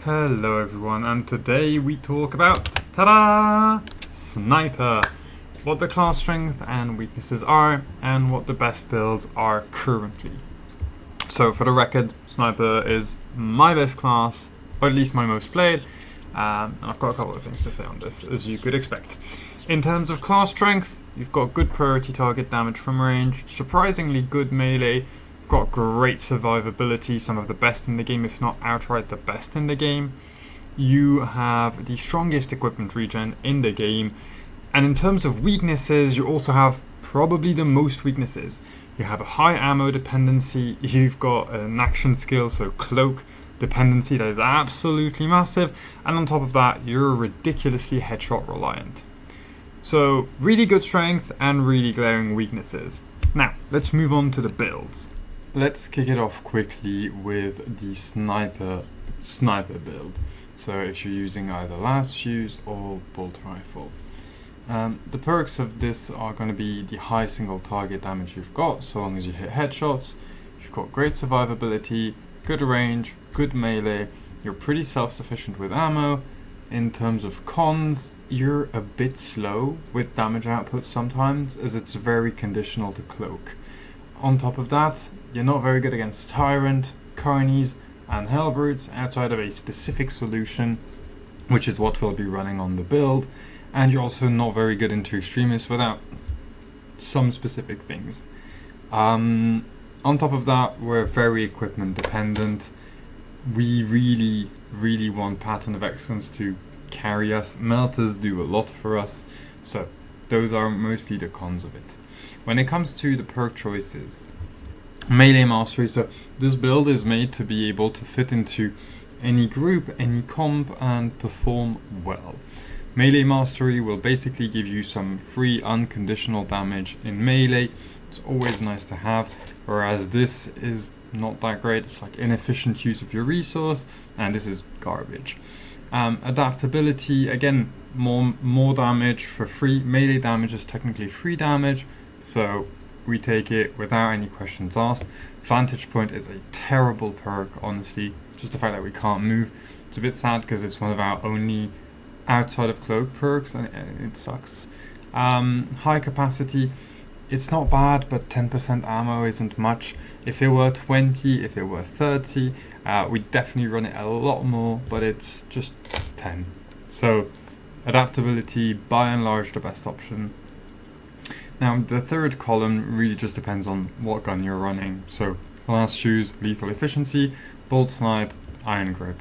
Hello everyone, and today we talk about, ta-da, Sniper. What the class strength and weaknesses are, and what the best builds are currently. So for the record, Sniper is my best class, or at least my most played, and I've got a couple of things to say on this, as you could expect. In terms of class strength, you've got good priority target damage from range, surprisingly good melee, got great survivability, some of the best in the game, if not outright the best in the game. You have the strongest equipment regen in the game, and in terms of weaknesses, you also have probably the most weaknesses. You have a high ammo dependency, you've got an action skill, so cloak dependency that is absolutely massive, and on top of that, you're ridiculously headshot reliant. So really good strength and really glaring weaknesses. Now, let's move on to the builds. Let's kick it off quickly with the sniper build. So if you're using either last fuse or bolt rifle. The perks of this are going to be the high single target damage you've got, so long as you hit headshots. You've got great survivability, good range, good melee, you're pretty self-sufficient with ammo. In terms of cons, you're a bit slow with damage output sometimes, as it's very conditional to cloak. On top of that, you're not very good against Tyrant, Carnies, and Helbrutes outside of a specific solution, which is what we'll be running on the build, and you're also not very good into extremists without some specific things. On top of that, we're very equipment dependent. We really want Pattern of Excellence to carry us. Melters do a lot for us, so those are mostly the cons of it. When it comes to the perk choices, Melee Mastery, so this build is made to be able to fit into any group, any comp, and perform well. Melee Mastery will basically give you some free unconditional damage in melee. It's always nice to have, whereas this is not that great. It's like inefficient use of your resource, and this is garbage. Adaptability, again, more damage for free. Melee damage is technically free damage, so we take it without any questions asked. Vantage Point is a terrible perk, honestly. Just the fact that we can't move. It's a bit sad because it's one of our only outside of cloak perks, and it sucks. High capacity, it's not bad, but 10% ammo isn't much. If it were 20, if it were 30, we'd definitely run it a lot more, but it's just 10. So adaptability, by and large, the best option. Now, the third column really just depends on what gun you're running. So, last fuse, lethal efficiency, bolt snipe, iron grip.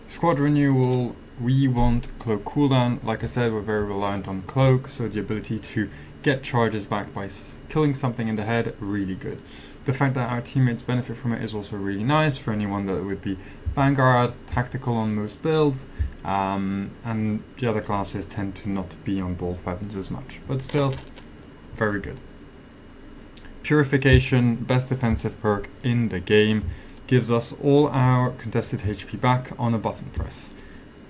Squad renewal, we want cloak cooldown. Like I said, we're very reliant on cloak, so the ability to get charges back by killing something in the head, really good. The fact that our teammates benefit from it is also really nice for anyone that would be Vanguard, tactical on most builds, and the other classes tend to not be on bolt weapons as much, but still, very good. Purification, best defensive perk in the game, gives us all our contested HP back on a button press.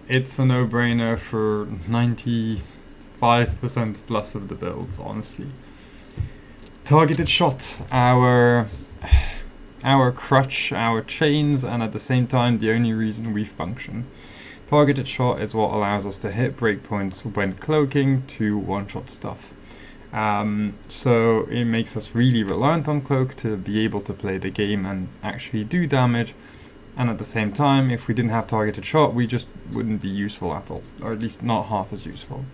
It's a no-brainer for 95% plus of the builds, honestly. Targeted shot, our crutch, our chains, and at the same time the only reason we function. Targeted shot is what allows us to hit breakpoints when cloaking to one-shot stuff. So it makes us really reliant on cloak to be able to play the game and actually do damage, and at the same time, if we didn't have targeted shot, we just wouldn't be useful at all, or at least not half as useful.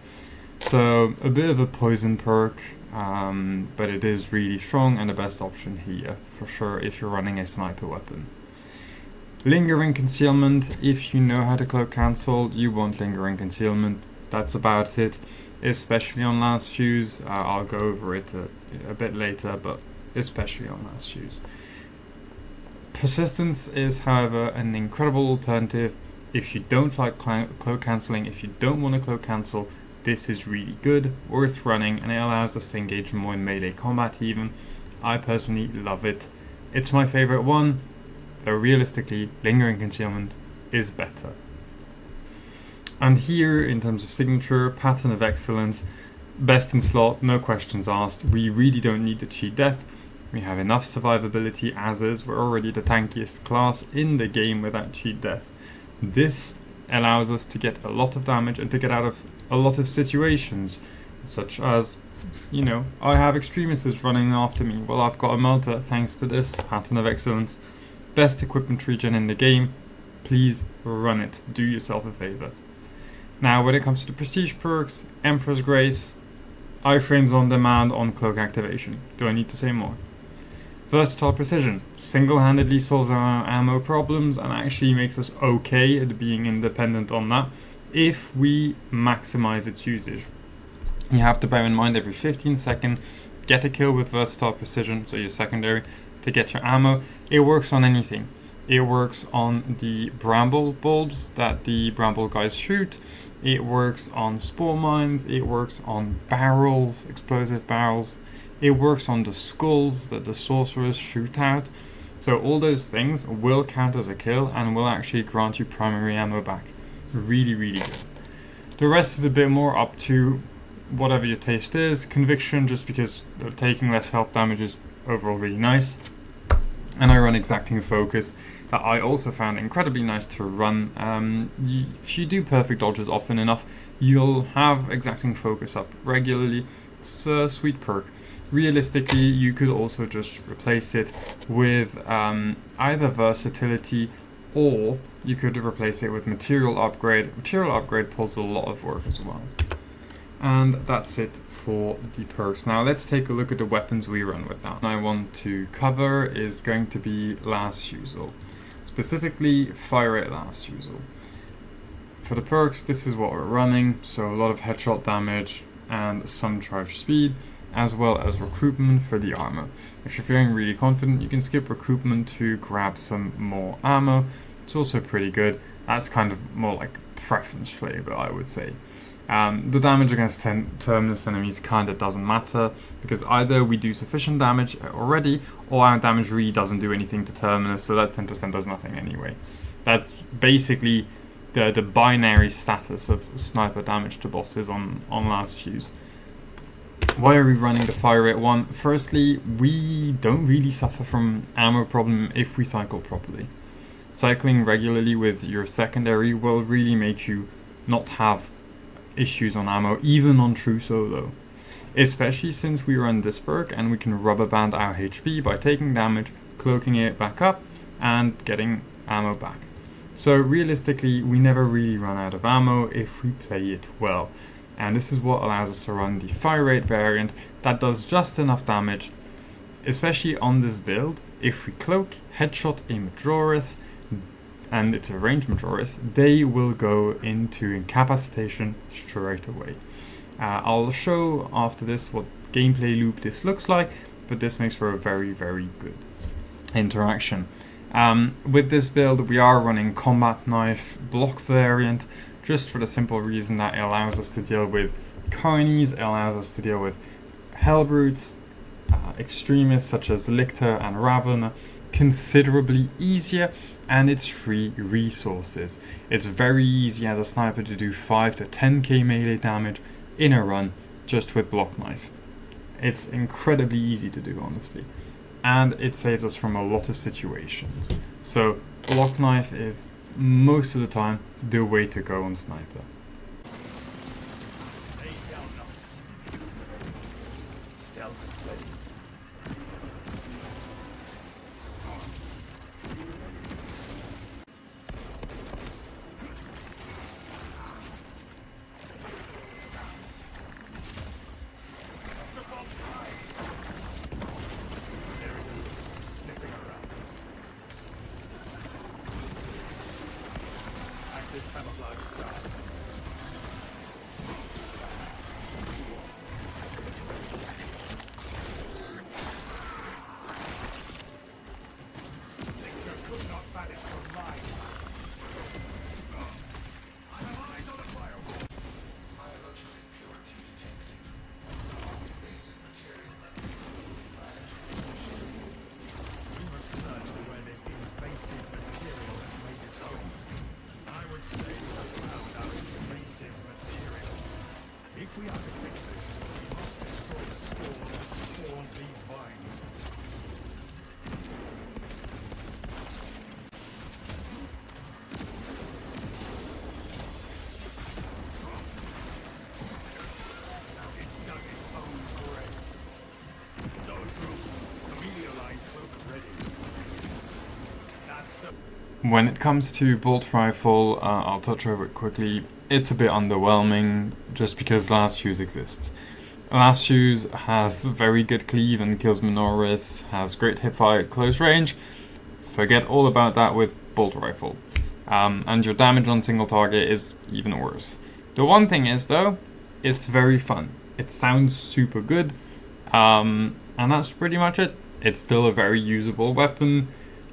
So a bit of a poison perk, but it is really strong and the best option here for sure if you're running a sniper weapon. Lingering concealment, if you know how to cloak cancel, you want lingering concealment. That's about it, especially on last fuse. I'll go over it a bit later, but especially on last fuse. Persistence is, however, an incredible alternative. If you don't like cloak cancelling, if you don't want to cloak cancel, this is really good, worth running, and it allows us to engage more in melee combat even. I personally love it. It's my favourite one, though realistically, lingering concealment is better. And here, in terms of signature, Pattern of Excellence, best in slot, no questions asked. We really don't need to cheat death. We have enough survivability as is. We're already the tankiest class in the game without cheat death. This allows us to get a lot of damage and to get out of a lot of situations, such as, you know, I have extremists running after me. Well, I've got a melter thanks to this pattern of excellence. Best equipment regen in the game. Please run it. Do yourself a favor. Now, when it comes to prestige perks, Emperor's Grace, iframes on demand on cloak activation. Do I need to say more? Versatile Precision single-handedly solves our ammo problems and actually makes us okay at being independent on that if we maximize its usage. You have to bear in mind every 15 seconds, get a kill with Versatile Precision, so your secondary, to get your ammo. It works on anything. It works on the bramble bulbs that the bramble guys shoot. It works on spore mines. It works on barrels, explosive barrels. It works on the skulls that the sorcerers shoot out. So all those things will count as a kill and will actually grant you primary ammo back. Really, really good. The rest is a bit more up to whatever your taste is. Conviction, just because taking less health damage is overall really nice. And I run Exacting Focus, that I also found incredibly nice to run. If you do perfect dodges often enough, you'll have Exacting Focus up regularly. It's a sweet perk. Realistically, you could also just replace it with either Versatility, or you could replace it with Material Upgrade. Material Upgrade pulls a lot of work as well. And that's it for the perks. Now let's take a look at the weapons we run with that. I want to cover is going to be Last Fusil, specifically Fire Rate Last Fusil. For the perks, this is what we're running, so a lot of headshot damage and some charge speed, as well as recruitment for the armor. If you're feeling really confident, you can skip recruitment to grab some more ammo. It's also pretty good. That's kind of more like preference flavor, I would say. The damage against terminus enemies kind of doesn't matter, because either we do sufficient damage already, or our damage really doesn't do anything to terminus, so that 10% does nothing anyway. That's basically the binary status of sniper damage to bosses on Last Fuse. Why are we running the fire rate one? Firstly, we don't really suffer from ammo problem if we cycle properly. Cycling regularly with your secondary will really make you not have issues on ammo, even on true solo. Especially since we run this perk and we can rubber band our HP by taking damage, cloaking it back up, and getting ammo back. So realistically, we never really run out of ammo if we play it well. And this is what allows us to run the fire rate variant that does just enough damage, especially on this build. If we cloak, headshot a Majoris, and it's a range Majoris, they will go into incapacitation straight away. I'll show after this what gameplay loop this looks like, but this makes for a very, very good interaction. With this build, we are running combat knife block variant, just for the simple reason that it allows us to deal with carnies, it allows us to deal with Helbrutes, extremists such as Lictor and Raven considerably easier, and it's free resources. It's very easy as a sniper to do 5 to 10k melee damage in a run just with block knife. It's incredibly easy to do, honestly, and it saves us from a lot of situations. So block knife is most of the time the way to go on sniper. If we are to fix this, we must destroy the spores that spawn these vines. When it comes to bolt rifle, I'll touch over it quickly. It's a bit underwhelming just because Last Shoes exists. Last Shoes has very good cleave and kills Minoris, has great hipfire at close range. Forget all about that with bolt rifle. And your damage on single target is even worse. The one thing is though, it's very fun. It sounds super good, and that's pretty much it. It's still a very usable weapon.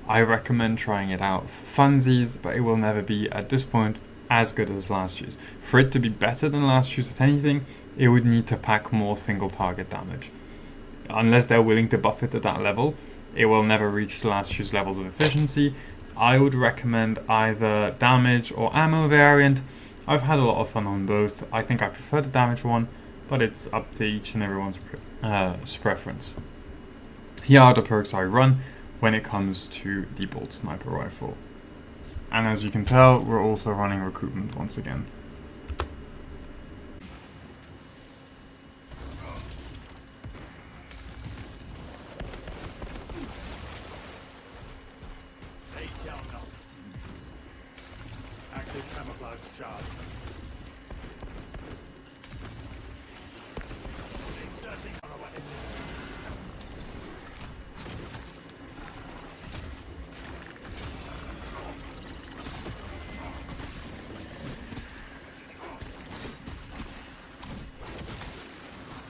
I recommend trying it out for funsies, but it will never be, at this point, as good as Last Shoes. For it to be better than Last Shoes at anything, it would need to pack more single target damage. Unless they're willing to buff it at that level, it will never reach the Last Shoes levels of efficiency. I would recommend either damage or ammo variant. I've had a lot of fun on both. I think I prefer the damage one, but it's up to each and everyone's preference. Here are the perks I run when it comes to the bolt sniper rifle. And as you can tell, we're also running recruitment once again. They shall not see me. Active camouflage charge. Inserting on our enemy.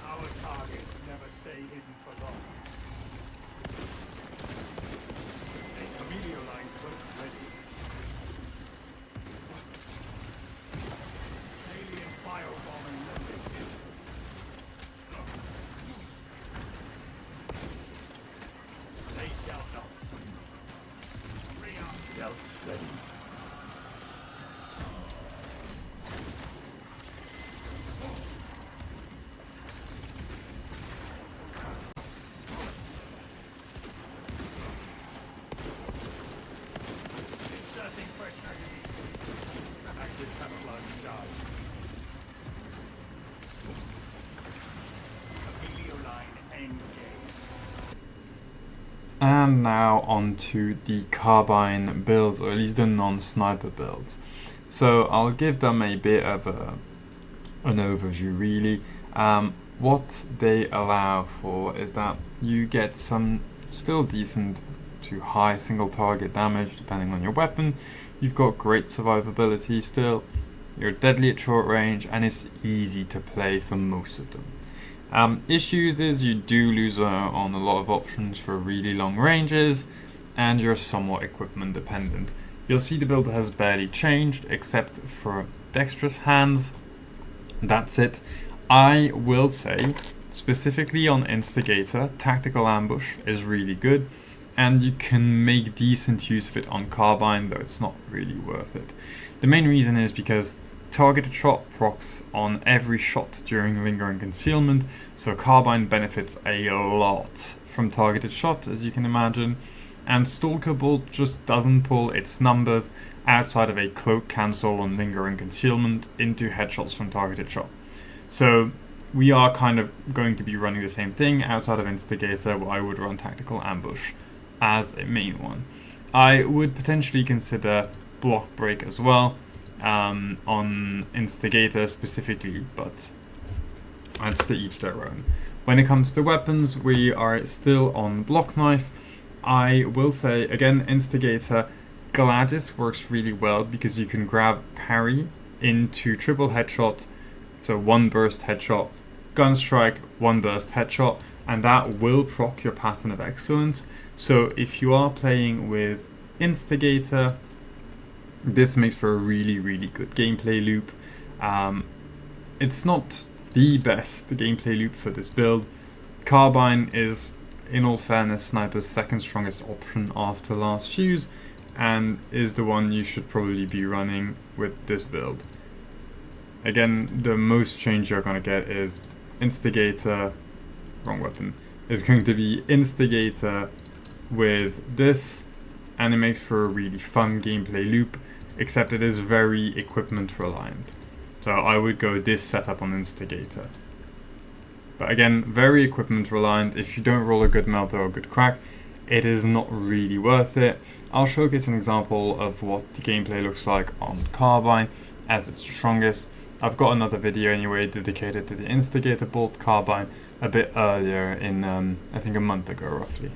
Our targets never stay hidden for long. A chameleon line cloak ready. Alien bioform and loaded. They shall not see me. Rearm stealth ready. Inserting fresh magazine. Active camouflage charge. Chameleon line engaged. And now on to the Carbine builds, or at least the non-sniper builds. So I'll give them a bit of an overview really. What they allow for is that you get some still decent to high single target damage depending on your weapon. You've got great survivability still, you're deadly at short range, and it's easy to play for most of them. Issues is you do lose on a lot of options for really long ranges, and you're somewhat equipment dependent. You'll see the build has barely changed except for dexterous hands. That's it. I will say, specifically on Instigator, Tactical Ambush is really good, and you can make decent use of it on Carbine, though it's not really worth it. The main reason is because targeted shot procs on every shot during lingering concealment, so Carbine benefits a lot from targeted shot, as you can imagine, and Stalker Bolt just doesn't pull its numbers outside of a cloak cancel on lingering concealment into headshots from targeted shot. So we are kind of going to be running the same thing outside of Instigator, where I would run Tactical Ambush as a main one. I would potentially consider Block Break as well, on Instigator specifically, but that's to each their own. When it comes to weapons, we are still on Block Knife. I will say, again, Instigator, Gladys works really well because you can grab parry into triple headshot, so one burst headshot, gun strike, one burst headshot, and that will proc your pattern of excellence. So if you are playing with Instigator, this makes for a really, really good gameplay loop. It's not the best gameplay loop for this build. Carbine is, in all fairness, Sniper's second strongest option after Last Shoes, and is the one you should probably be running with this build. Again, the most change you're going to get is Instigator, wrong weapon, is going to be Instigator with this, and it makes for a really fun gameplay loop, except it is very equipment reliant. So I would go this setup on Instigator. But again, very equipment reliant. If you don't roll a good melter or a good crack, it is not really worth it. I'll showcase an example of what the gameplay looks like on Carbine as it's strongest. I've got another video anyway dedicated to the Instigator Bolt Carbine a bit earlier in, I think a month ago roughly.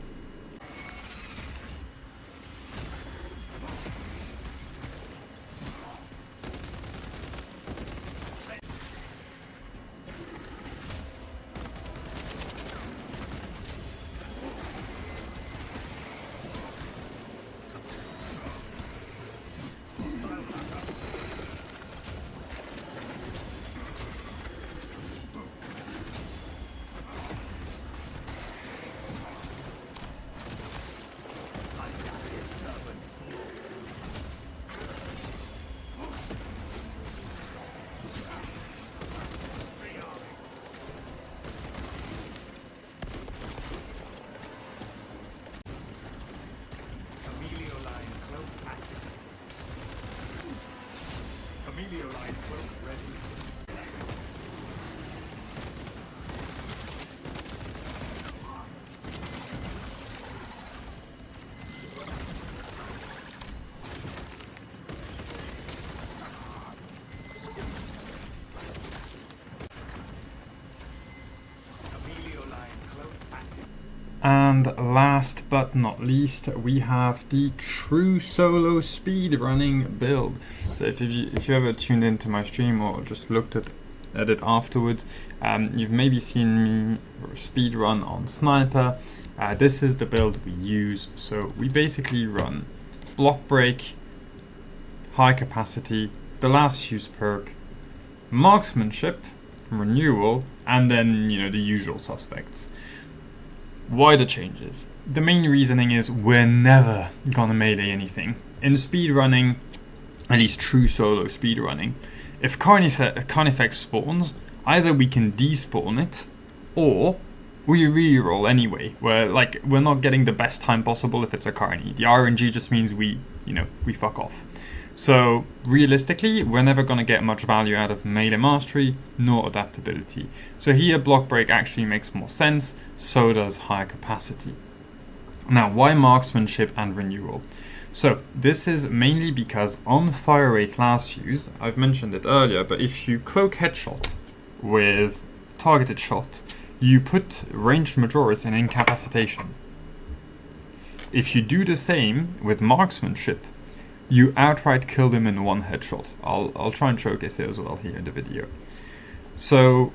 And last but not least, we have the true solo speedrunning build. So if you ever tuned into my stream or just looked at it afterwards, you've maybe seen me speedrun on Sniper. This is the build we use. So we basically run block break, high capacity, the last fuse perk, marksmanship, renewal, and then the usual suspects. Why the changes? The main reasoning is we're never gonna melee anything. In speedrunning, at least true solo speedrunning, if Carnifex spawns, either we can despawn it, or we reroll anyway. We're not getting the best time possible if it's a Carny. The RNG just means we fuck off. So realistically, we're never going to get much value out of Melee Mastery nor Adaptability. So here block break actually makes more sense, so does higher capacity. Now why marksmanship and renewal? So this is mainly because on fire rate last fuse, I've mentioned it earlier, but if you cloak headshot with targeted shot, you put ranged Majoris in incapacitation. If you do the same with marksmanship, you outright kill them in one headshot. I'll try and showcase it as well here in the video. So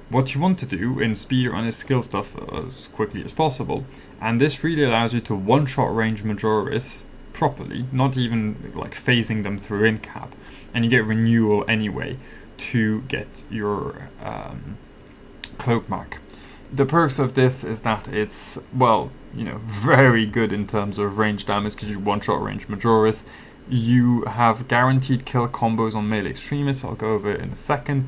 what you want to do in speedrun is skill stuff as quickly as possible, and this really allows you to one-shot range Majoris properly, not even like phasing them through in-cap, and you get renewal anyway to get your cloak mark. The perks of this is that it's, very good in terms of range damage because you one-shot range Majoris. You have guaranteed kill combos on melee extremists, I'll go over it in a second,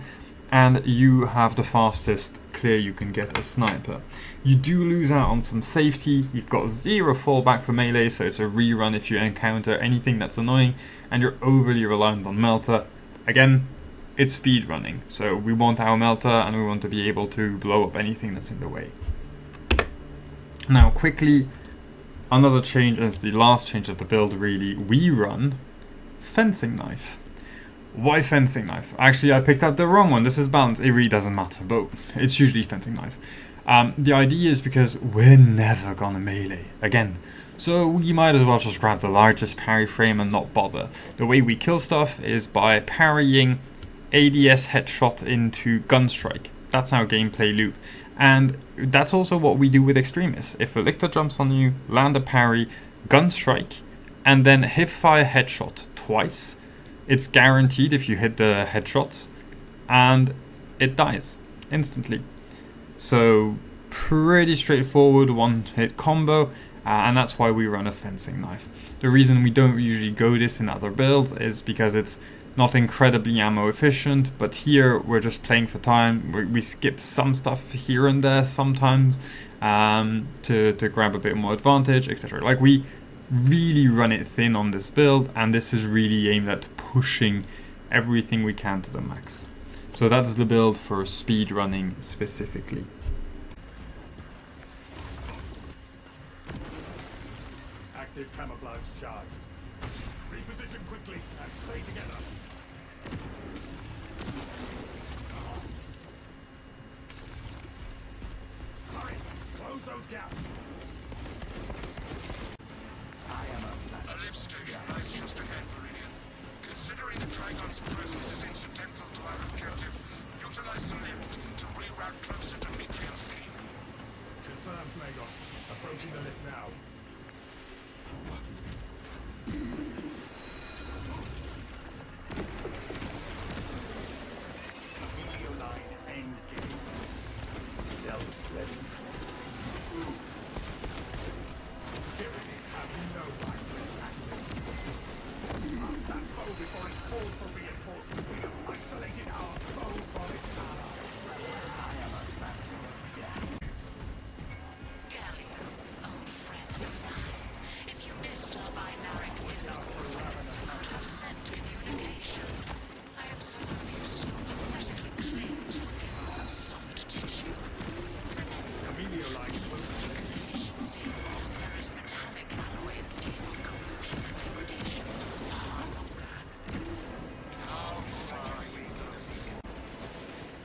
and you have the fastest clear you can get a sniper. You do lose out on some safety, you've got 0 fallback for melee, so it's a rerun if you encounter anything that's annoying, and you're overly reliant on Melter. Again, it's speedrunning, so we want our Melter and we want to be able to blow up anything that's in the way. Now quickly, another change is the last change of the build really, we run fencing knife. Why fencing knife? Actually I picked out the wrong one, this is balanced, it really doesn't matter, but it's usually fencing knife. The idea is because we're never gonna melee again. So we might as well just grab the largest parry frame and not bother. The way we kill stuff is by parrying ADS headshot into gunstrike. That's our gameplay loop. And that's also what we do with extremists. If a lictor jumps on you, land a parry, gunstrike, and then hipfire headshot twice, it's guaranteed if you hit the headshots, and it dies instantly. So pretty straightforward one-hit combo, and that's why we run a fencing knife. The reason we don't usually go this in other builds is because it's not incredibly ammo efficient, but here we're just playing for time. We skip some stuff here and there sometimes to grab a bit more advantage, etc. Like we really run it thin on this build, and this is really aimed at pushing everything we can to the max. So that's the build for speedrunning specifically. Adaptive camouflage charged. Reposition quickly and stay together. Hurry! Close those gaps! I am A lift station lies just ahead, Meridian. Considering the Trigon's presence is incidental to our objective, utilize the lift to reroute closer to Metrian's keep. confirmed, Magos. Approaching the lift now. Video line engaged. Stealth ready. Tyrannies have no right to attack me. Mark that foe before it calls for reinforcement. We have isolated our foe from its ally. I am a phantom of death. Gallia, old friend of mine. If you missed our binaric discourses, you could have sent communication. I observe you still pathetically cling to films of soft tissue. Video line Use efficiency, whereas metallic alloys stay on corrosion and degradation far longer.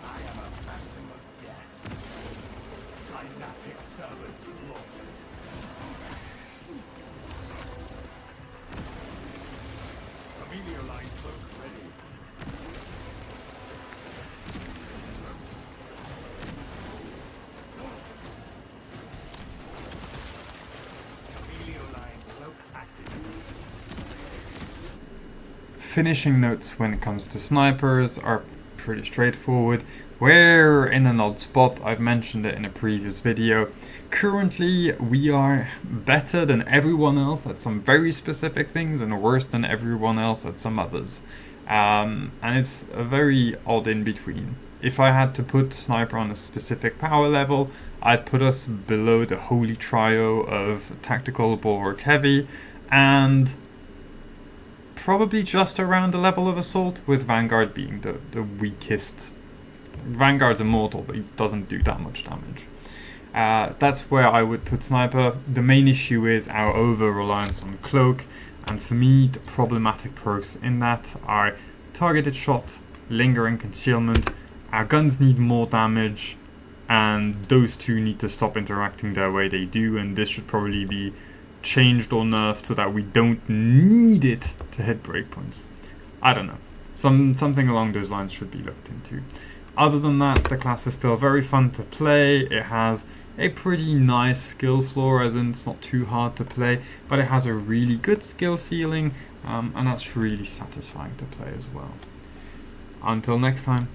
I am a phantom of death. Synaptic servants slaughtered. Amelia line cloak ready. Amelia line cloak active. Finishing notes when it comes to snipers are pretty straightforward. We're in an odd spot, I've mentioned it in a previous video. Currently we are better than everyone else at some very specific things and worse than everyone else at some others. And it's a very odd in between. If I had to put sniper on a specific power level, I'd put us below the holy trio of tactical, bulwark, heavy, and probably just around the level of assault, with Vanguard being the weakest. Vanguard's immortal, but he doesn't do that much damage. That's where I would put sniper. The main issue is our over-reliance on cloak, and for me the problematic perks in that are targeted shot, lingering concealment. Our guns need more damage, and those two need to stop interacting the way they do, and this should probably be changed or nerfed so that we don't need it to hit breakpoints. I don't know. Something along those lines should be looked into. Other than that, the class is still very fun to play. It has a pretty nice skill floor, as in it's not too hard to play, but it has a really good skill ceiling, and that's really satisfying to play as well. Until next time.